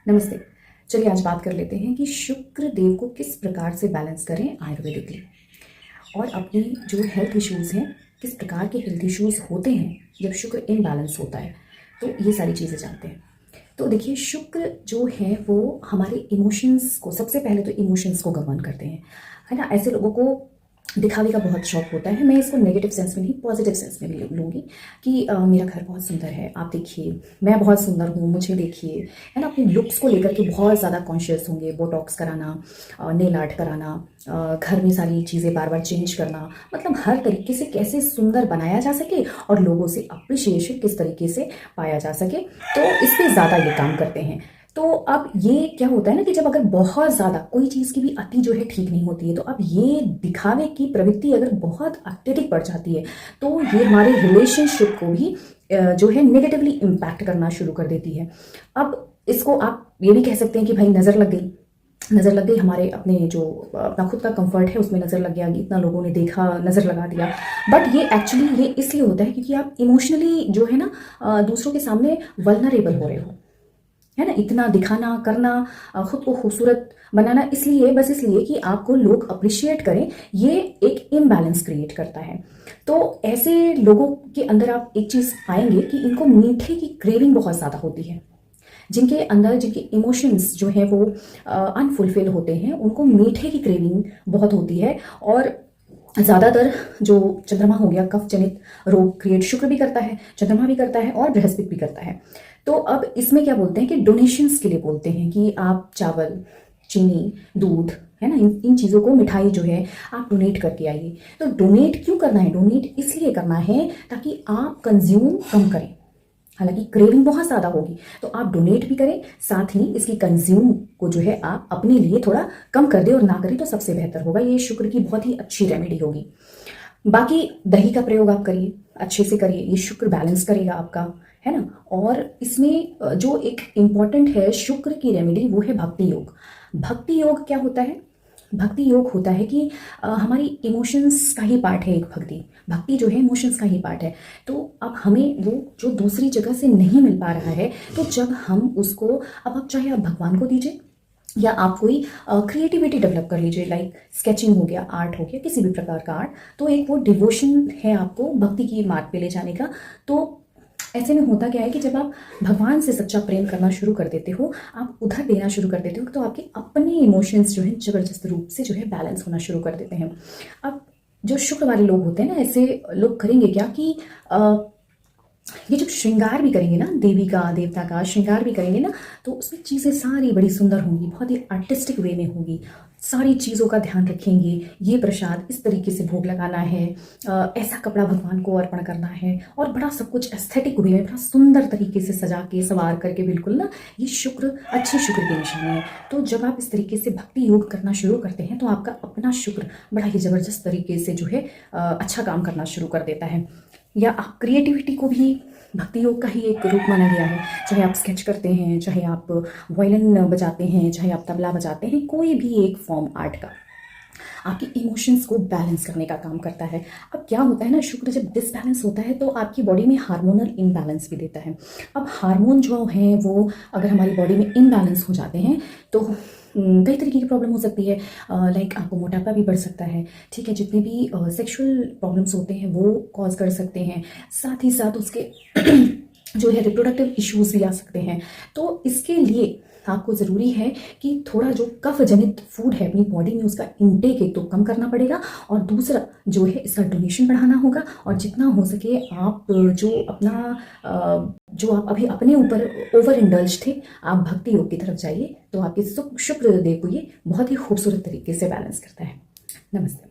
नमस्ते। चलिए आज बात कर लेते हैं कि शुक्र देव को किस प्रकार से बैलेंस करें आयुर्वेदिकली और अपनी जो हेल्थ इश्यूज़ हैं, किस प्रकार के हेल्थ इश्यूज़ होते हैं जब शुक्र इम्बैलेंस होता है। तो ये सारी चीज़ें जानते हैं। तो देखिए शुक्र जो है वो हमारे इमोशंस को सबसे पहले तो इमोशंस को गवर्न करते हैं, है ना? ऐसे लोगों को दिखावे का बहुत शौक होता है। मैं इसको नेगेटिव सेंस में नहीं, पॉजिटिव सेंस में भी लूँगी कि मेरा घर बहुत सुंदर है, आप देखिए, मैं बहुत सुंदर हूँ, मुझे देखिए, है ना? अपनी लुक्स को लेकर के बहुत ज़्यादा कॉन्शियस होंगे। बोटॉक्स कराना, नेल आर्ट कराना, घर में सारी चीज़ें बार बार चेंज करना, मतलब हर तरीके से कैसे सुंदर बनाया जा सके और लोगों से अप्रिशिएशन किस तरीके से पाया जा सके, तो इस पे ज़्यादा ये काम करते हैं। तो अब ये क्या होता है ना कि जब अगर बहुत ज़्यादा कोई चीज़ की भी अति जो है ठीक नहीं होती है, तो अब ये दिखावे की प्रवृत्ति अगर बहुत अत्यधिक बढ़ जाती है, तो ये हमारे रिलेशनशिप को भी जो है नेगेटिवली इम्पैक्ट करना शुरू कर देती है। अब इसको आप ये भी कह सकते हैं कि भाई नज़र लग गई हमारे अपने जो अपना खुद का कंफर्ट है उसमें नज़र लग गया, इतना लोगों ने देखा, नज़र लगा दिया। बट ये एक्चुअली ये इसलिए होता है क्योंकि आप इमोशनली जो है ना दूसरों के सामने वल्नरेबल हो रहे हो, है ना? इतना दिखाना करना, खुद को खूबसूरत बनाना, इसलिए बस इसलिए कि आपको लोग अप्रिशिएट करें, ये एक इम्बैलेंस क्रिएट करता है। तो ऐसे लोगों के अंदर आप एक चीज़ पाएंगे कि इनको मीठे की क्रेविंग बहुत ज़्यादा होती है। जिनके अंदर जिनके इमोशंस जो है वो अनफुलफिल होते हैं, उनको मीठे की क्रेविंग बहुत होती है। और ज़्यादातर जो चंद्रमा हो गया, कफ जनित रोग क्रिएट शुक्र भी करता है, चंद्रमा भी करता है और बृहस्पति भी करता है। तो अब इसमें क्या बोलते हैं कि डोनेशंस के लिए बोलते हैं कि आप चावल, चीनी, दूध, है ना, इन चीज़ों को, मिठाई जो है आप डोनेट करके आइए। तो डोनेट क्यों करना है? डोनेट इसलिए करना है ताकि आप कंज्यूम कम करें। हालांकि क्रेविंग बहुत ज़्यादा होगी, तो आप डोनेट भी करें, साथ ही इसकी कंज्यूम को जो है आप अपने लिए थोड़ा कम कर दें, और ना करें तो सबसे बेहतर होगा। ये शुक्र की बहुत ही अच्छी रेमेडी होगी। बाकी दही का प्रयोग आप करिए, अच्छे से करिए, ये शुक्र बैलेंस करेगा आपका, है ना? और इसमें जो एक इम्पॉर्टेंट है शुक्र की रेमेडी, वो है भक्ति योग। भक्ति योग क्या होता है? भक्ति योग होता है कि हमारी इमोशंस का ही पार्ट है एक भक्ति। भक्ति जो है इमोशंस का ही पार्ट है। तो अब हमें वो जो दूसरी जगह से नहीं मिल पा रहा है, तो जब हम उसको, अब आप चाहे आप भगवान को दीजिए या आप कोई क्रिएटिविटी डेवलप कर लीजिए, लाइक स्केचिंग हो गया, आर्ट हो गया, किसी भी प्रकार का आर्ट, तो एक वो डिवोशन है आपको भक्ति की मार्ग पे ले जाने का। तो ऐसे में होता क्या है कि जब आप भगवान से सच्चा प्रेम करना शुरू कर देते हो, आप उधर देना शुरू कर देते हो, तो आपके अपने इमोशंस जो है जबरदस्त रूप से जो है बैलेंस होना शुरू कर देते हैं। अब जो शुक्र वाले लोग होते हैं ना, ऐसे लोग करेंगे क्या कि ये जब श्रृंगार भी करेंगे ना, देवी का देवता का श्रृंगार भी करेंगे ना, तो उसमें चीज़ें सारी बड़ी सुंदर होंगी, बहुत ही आर्टिस्टिक वे में होगी, सारी चीज़ों का ध्यान रखेंगे। ये प्रसाद इस तरीके से भोग लगाना है, ऐसा कपड़ा भगवान को अर्पण करना है, और बड़ा सब कुछ एस्थेटिक वे में बड़ा सुंदर तरीके से सजा के सवार करके, बिल्कुल ना, ये शुक्र, अच्छे शुक्र की निशानी है। तो जब आप इस तरीके से भक्ति योग करना शुरू करते हैं, तो आपका अपना शुक्र बड़ा ही ज़बरदस्त तरीके से जो है अच्छा काम करना शुरू कर देता है। या आप क्रिएटिविटी को भी भक्ति योग का ही एक रूप माना गया है। चाहे आप स्केच करते हैं, चाहे आप वायलिन बजाते हैं, चाहे आप तबला बजाते हैं, कोई भी एक फॉर्म आर्ट का आपके इमोशंस को बैलेंस करने का काम करता है। अब क्या होता है ना, शुक्र जब डिसबैलेंस होता है तो आपकी बॉडी में हार्मोनल इम्बैलेंस भी देता है। अब हार्मोन जो हैं वो अगर हमारी बॉडी में इम्बैलेंस हो जाते हैं, तो कई तरीके की प्रॉब्लम हो सकती है। लाइक आपको मोटापा भी बढ़ सकता है, ठीक है, जितने भी सेक्सुअल प्रॉब्लम्स होते हैं वो कॉज कर सकते हैं, साथ ही साथ उसके जो है रिप्रोडक्टिव इश्यूज भी आ सकते हैं। तो इसके लिए आपको ज़रूरी है कि थोड़ा जो कफ जनित फूड है अपनी बॉडी में, उसका इनटेक एक तो कम करना पड़ेगा, और दूसरा जो है इसका डोनेशन बढ़ाना होगा। और जितना हो सके आप जो अपना जो आप अभी अपने ऊपर ओवर इंडल्ज थे, आप भक्ति योग की तरफ जाइए, तो आपके शुक्र देव को ये बहुत ही खूबसूरत तरीके से बैलेंस करता है। नमस्ते।